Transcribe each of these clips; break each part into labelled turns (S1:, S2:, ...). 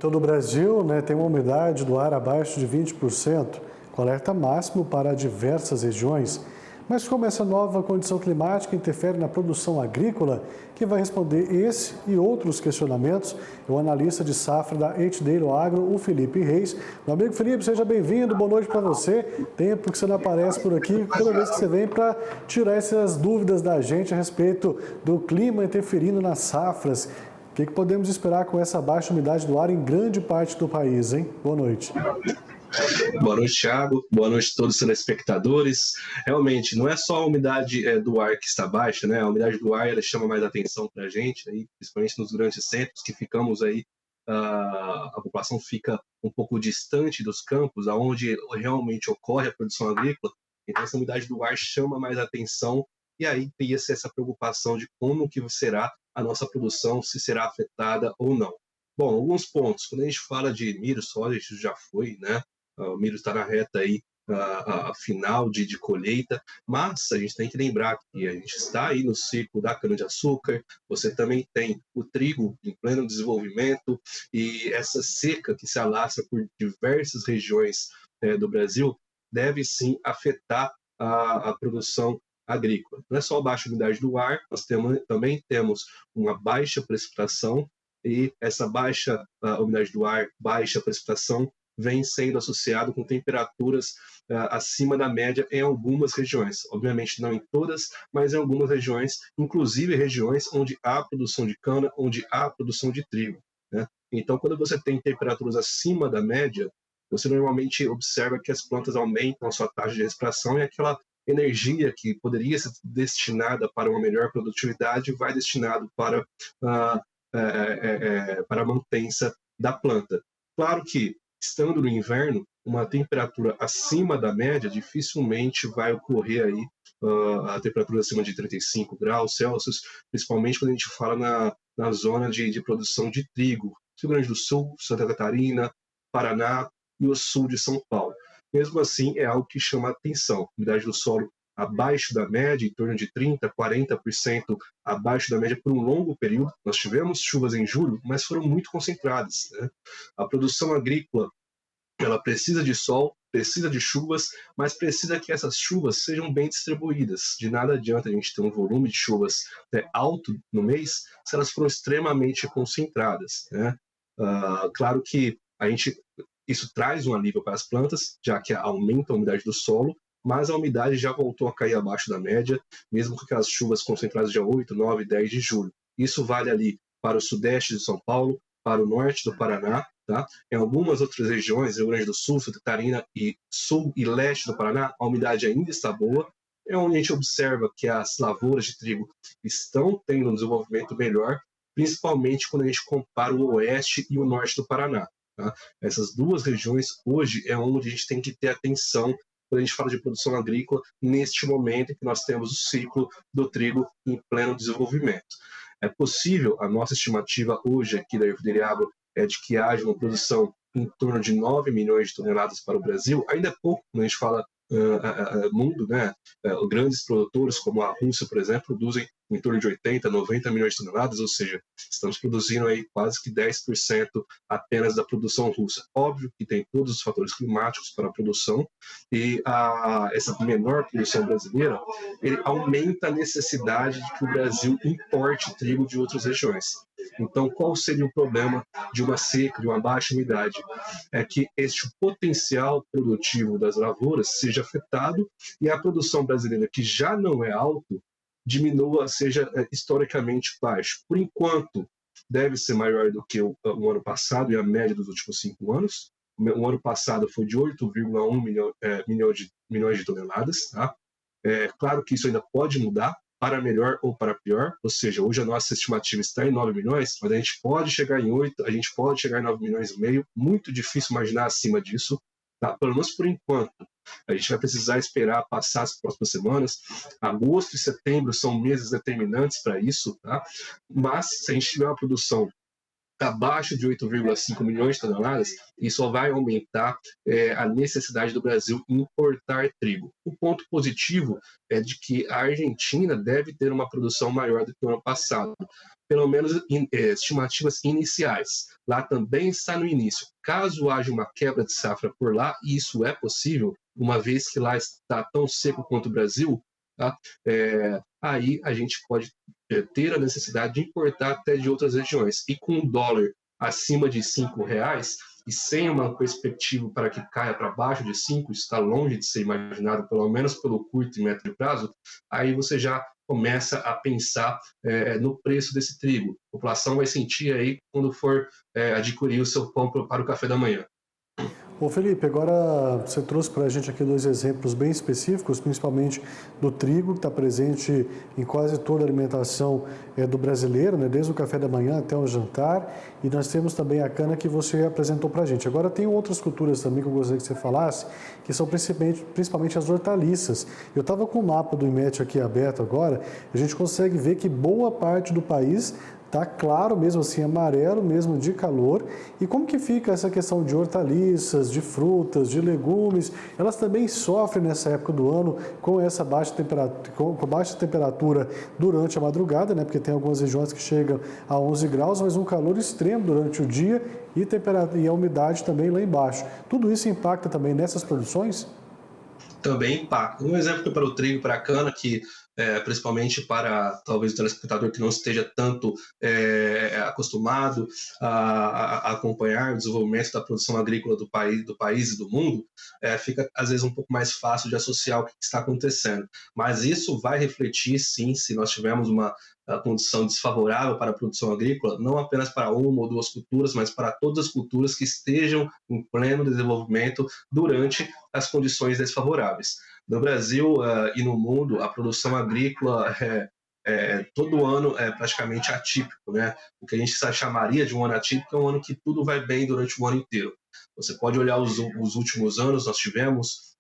S1: Todo o Brasil, né, tem uma umidade do ar abaixo de 20%, com alerta máximo para diversas regiões. Mas como essa nova condição climática interfere na produção agrícola, quem vai responder esse e outros questionamentos é o analista de safra da H-Daily Agro, o Felipe Reis. Meu amigo Felipe, seja bem-vindo, boa noite para você. Tempo que você não aparece por aqui, toda vez que você vem para tirar essas dúvidas da gente a respeito do clima interferindo nas safras. O que podemos esperar com essa baixa umidade do ar em grande parte do país, hein? Boa noite.
S2: Boa noite, Thiago. Boa noite a todos os telespectadores. Realmente, não é só a umidade do ar que está baixa, né? A umidade do ar ela chama mais atenção para a gente, aí, principalmente nos grandes centros que ficamos aí, a população fica um pouco distante dos campos, aonde realmente ocorre a produção agrícola. Então, essa umidade do ar chama mais atenção e aí cria-se essa preocupação de como que será a nossa produção, se será afetada ou não. Bom, alguns pontos. Quando a gente fala de milho, soja, isso já foi, né? O milho está na reta aí, a final de colheita, mas a gente tem que lembrar que a gente está aí no ciclo da cana-de-açúcar, você também tem o trigo em pleno desenvolvimento, e essa seca que se alastra por diversas regiões do Brasil deve sim afetar a produção agrícola. Não é só a baixa umidade do ar, nós também temos uma baixa precipitação, e essa baixa umidade do ar, baixa precipitação, vem sendo associado com temperaturas acima da média em algumas regiões. Obviamente não em todas, mas em algumas regiões, inclusive regiões onde há produção de cana, onde há produção de trigo, né? Então, quando você tem temperaturas acima da média, você normalmente observa que as plantas aumentam a sua taxa de respiração e aquela energia que poderia ser destinada para uma melhor produtividade vai destinado para para a manutenção da planta. Claro que, estando no inverno, uma temperatura acima da média dificilmente vai ocorrer aí a temperatura acima de 35 graus Celsius, principalmente quando a gente fala na zona de produção de trigo, Rio Grande do Sul, Santa Catarina, Paraná e o sul de São Paulo. Mesmo assim, é algo que chama a atenção. A umidade do solo abaixo da média, em torno de 30%, 40% abaixo da média por um longo período. Nós tivemos chuvas em julho, mas foram muito concentradas, né? A produção agrícola ela precisa de sol, precisa de chuvas, mas precisa que essas chuvas sejam bem distribuídas. De nada adianta a gente ter um volume de chuvas alto no mês se elas forem extremamente concentradas, né? Claro que isso traz um alívio para as plantas, já que aumenta a umidade do solo, mas a umidade já voltou a cair abaixo da média, mesmo com aquelas chuvas concentradas dia 8, 9, 10 de julho. Isso vale ali para o sudeste de São Paulo, para o norte do Paraná, tá? Em algumas outras regiões, Rio Grande do Sul, Santa Catarina e sul e leste do Paraná, a umidade ainda está boa, é onde a gente observa que as lavouras de trigo estão tendo um desenvolvimento melhor, principalmente quando a gente compara o oeste e o norte do Paraná. Tá? Essas duas regiões hoje é onde a gente tem que ter atenção quando a gente fala de produção agrícola, neste momento em que nós temos o ciclo do trigo em pleno desenvolvimento. É possível, a nossa estimativa hoje aqui da F.D.R. Agro é de que haja uma produção em torno de 9 milhões de toneladas para o Brasil. Ainda é pouco, quando a gente fala mundo, né? Grandes produtores como a Rússia, por exemplo, produzem em torno de 80, 90 milhões de toneladas, ou seja, estamos produzindo aí quase que 10% apenas da produção russa. Óbvio que tem todos os fatores climáticos para a produção e essa menor produção brasileira, ele aumenta a necessidade de que o Brasil importe trigo de outras regiões. Então, qual seria o problema de uma seca, de uma baixa umidade? É que este potencial produtivo das lavouras seja afetado e a produção brasileira, que já não é alta, diminua, seja historicamente baixo. Por enquanto, deve ser maior do que o ano passado e a média dos últimos 5 anos. O ano passado foi de 8,1 milhões de toneladas. Tá? Claro que isso ainda pode mudar, para melhor ou para pior, ou seja, hoje a nossa estimativa está em 9 milhões, mas a gente pode chegar em 8, a gente pode chegar em 9 milhões e meio, muito difícil imaginar acima disso, tá? Pelo menos por enquanto. A gente vai precisar esperar passar as próximas semanas. Agosto e setembro são meses determinantes para isso, tá? Mas se a gente tiver uma produção abaixo de 8,5 milhões de toneladas, isso vai aumentar a necessidade do Brasil importar trigo. O ponto positivo é de que a Argentina deve ter uma produção maior do que o ano passado, pelo menos estimativas iniciais. Lá também está no início. Caso haja uma quebra de safra por lá, e isso é possível, uma vez que lá está tão seco quanto o Brasil, tá? Aí a gente pode ter a necessidade de importar até de outras regiões. E com o dólar acima de R$ 5 e sem uma perspectiva para que caia para baixo de 5, está longe de ser imaginado, pelo menos pelo curto e médio prazo, aí você já começa a pensar no preço desse trigo. A população vai sentir aí quando for adquirir o seu pão para o café da manhã.
S1: Ô Felipe, agora você trouxe para a gente aqui 2 exemplos bem específicos, principalmente do trigo, que está presente em quase toda a alimentação do brasileiro, né? Desde o café da manhã até o jantar, e nós temos também a cana que você apresentou para a gente. Agora tem outras culturas também que eu gostaria que você falasse, que são principalmente as hortaliças. Eu estava com o mapa do IMET aqui aberto agora, a gente consegue ver que boa parte do país está claro, mesmo assim amarelo, mesmo de calor. E como que fica essa questão de hortaliças, de frutas, de legumes? Elas também sofrem nessa época do ano com essa baixa temperatura durante a madrugada, né? Porque tem algumas regiões que chegam a 11 graus, mas um calor extremo durante o dia e a umidade também lá embaixo. Tudo isso impacta também nessas produções?
S2: Também impacta. Um exemplo para o trigo e para a cana, que principalmente para talvez o telespectador que não esteja tanto acostumado a acompanhar o desenvolvimento da produção agrícola do país e do mundo, fica às vezes um pouco mais fácil de associar o que está acontecendo. Mas isso vai refletir, sim, se nós tivermos uma condição desfavorável para a produção agrícola, não apenas para uma ou duas culturas, mas para todas as culturas que estejam em pleno desenvolvimento durante as condições desfavoráveis. No Brasil e no mundo, a produção agrícola todo ano é praticamente atípico, né? O que a gente chamaria de um ano atípico é um ano que tudo vai bem durante o ano inteiro. Você pode olhar os últimos anos, nós tivemos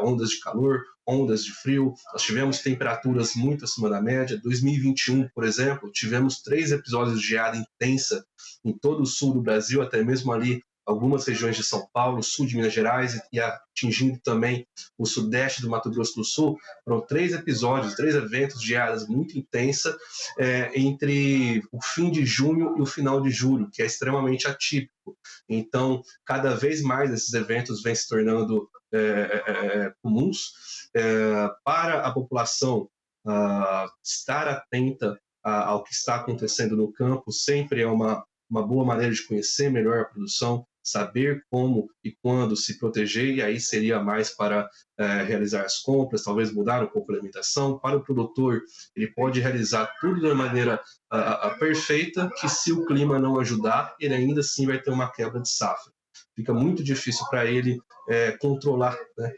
S2: ondas de calor, ondas de frio, nós tivemos temperaturas muito acima da média. 2021, por exemplo, tivemos 3 episódios de geada intensa em todo o sul do Brasil, até mesmo ali algumas regiões de São Paulo, sul de Minas Gerais e atingindo também o sudeste do Mato Grosso do Sul. Foram 3 episódios, 3 eventos de geadas muito intensa entre o fim de junho e o final de julho, que é extremamente atípico. Então, cada vez mais esses eventos vêm se tornando comuns. Para a população estar atenta ao que está acontecendo no campo sempre é uma boa maneira de conhecer melhor a produção, saber como e quando se proteger, e aí seria mais para realizar as compras, talvez mudar um pouco a alimentação. Para o produtor, ele pode realizar tudo de maneira perfeita, que se o clima não ajudar, ele ainda assim vai ter uma quebra de safra. Fica muito difícil para ele controlar, né,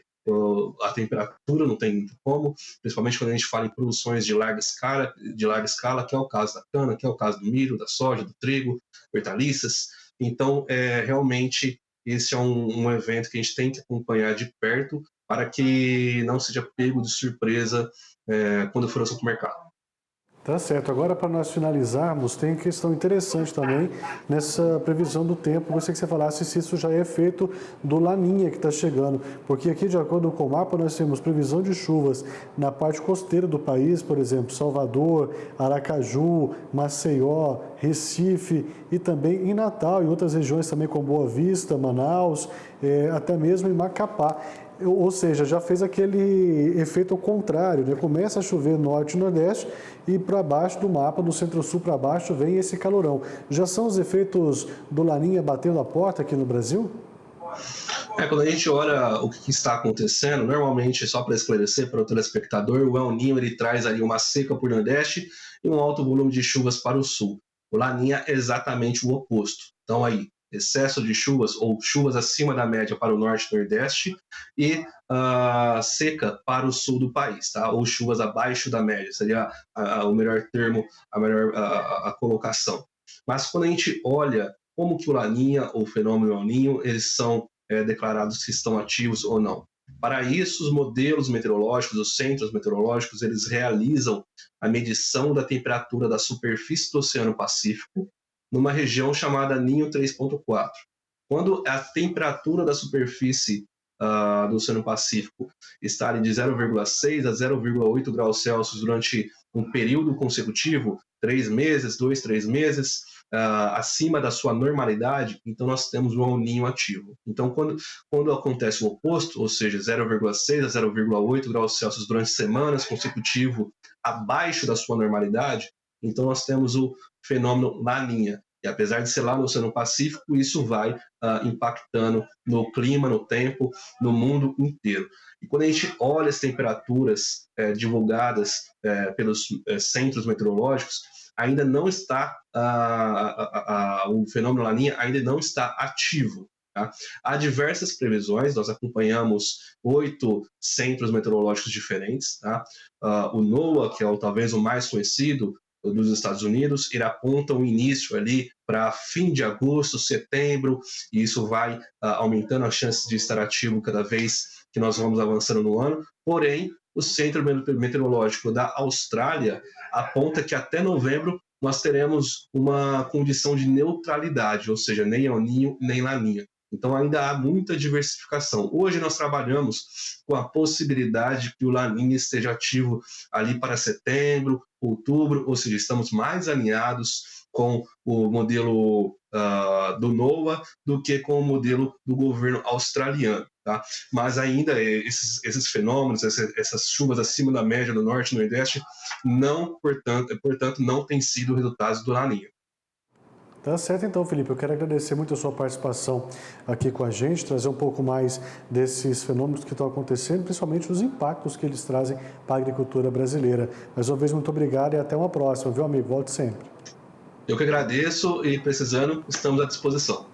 S2: a temperatura, não tem muito como, principalmente quando a gente fala em produções de larga escala, que é o caso da cana, que é o caso do milho, da soja, do trigo, hortaliças. Então, realmente, esse é um evento que a gente tem que acompanhar de perto para que não seja pego de surpresa quando for ao supermercado.
S1: Tá certo. Agora, para nós finalizarmos, tem questão interessante também nessa previsão do tempo. Gostaria que você falasse se isso já é efeito do Laninha que está chegando. Porque aqui, de acordo com o mapa, nós temos previsão de chuvas na parte costeira do país, por exemplo, Salvador, Aracaju, Maceió, Recife e também em Natal, e outras regiões também como Boa Vista, Manaus, até mesmo em Macapá. Ou seja, já fez aquele efeito ao contrário, né? Começa a chover no norte e nordeste e para baixo do mapa, do centro-sul para baixo, vem esse calorão. Já são os efeitos do Laninha batendo a porta aqui no Brasil?
S2: Quando a gente olha o que está acontecendo, normalmente, só para esclarecer para o telespectador, o El Niño ele traz ali uma seca para o nordeste e um alto volume de chuvas para o sul. O Laninha é exatamente o oposto. Então aí, excesso de chuvas ou chuvas acima da média para o norte e nordeste e seca para o sul do país, tá? Ou chuvas abaixo da média, seria o melhor termo, a colocação. Mas quando a gente olha como que o Laninha ou o fenômeno El Niño, eles são declarados que estão ativos ou não. Para isso, os modelos meteorológicos, os centros meteorológicos, eles realizam a medição da temperatura da superfície do Oceano Pacífico numa região chamada Ninho 3.4. Quando a temperatura da superfície do Oceano Pacífico está ali de 0,6 a 0,8 graus Celsius durante um período consecutivo, 3 meses, 2, 3 meses, acima da sua normalidade, então nós temos um El Niño ativo. Então, quando acontece o oposto, ou seja, 0,6 a 0,8 graus Celsius durante semanas consecutivo abaixo da sua normalidade, então nós temos o fenômeno Laninha. E apesar de ser lá no Oceano Pacífico, isso vai impactando no clima, no tempo, no mundo inteiro. E quando a gente olha as temperaturas divulgadas pelos centros meteorológicos, ainda não está, o fenômeno Laninha ainda não está ativo. Tá? Há diversas previsões, nós acompanhamos 8 centros meteorológicos diferentes. Tá? O NOAA, que é talvez o mais conhecido, dos Estados Unidos, ele aponta um início ali para fim de agosto, setembro, e isso vai aumentando a chance de estar ativo cada vez que nós vamos avançando no ano. Porém, o Centro Meteorológico da Austrália aponta que até novembro nós teremos uma condição de neutralidade, ou seja, nem El Niño nem Laninha. Então ainda há muita diversificação. Hoje nós trabalhamos com a possibilidade de que o Laninha esteja ativo ali para setembro, outubro, ou seja, estamos mais alinhados com o modelo do NOAA do que com o modelo do governo australiano. Tá? Mas ainda esses fenômenos, essas chuvas acima da média do norte e nordeste, portanto, não têm sido resultados do Laninha.
S1: Tá certo então, Felipe. Eu quero agradecer muito a sua participação aqui com a gente, trazer um pouco mais desses fenômenos que estão acontecendo, principalmente os impactos que eles trazem para a agricultura brasileira. Mais uma vez, muito obrigado e até uma próxima, viu, amigo? Volte sempre.
S2: Eu que agradeço e precisando, estamos à disposição.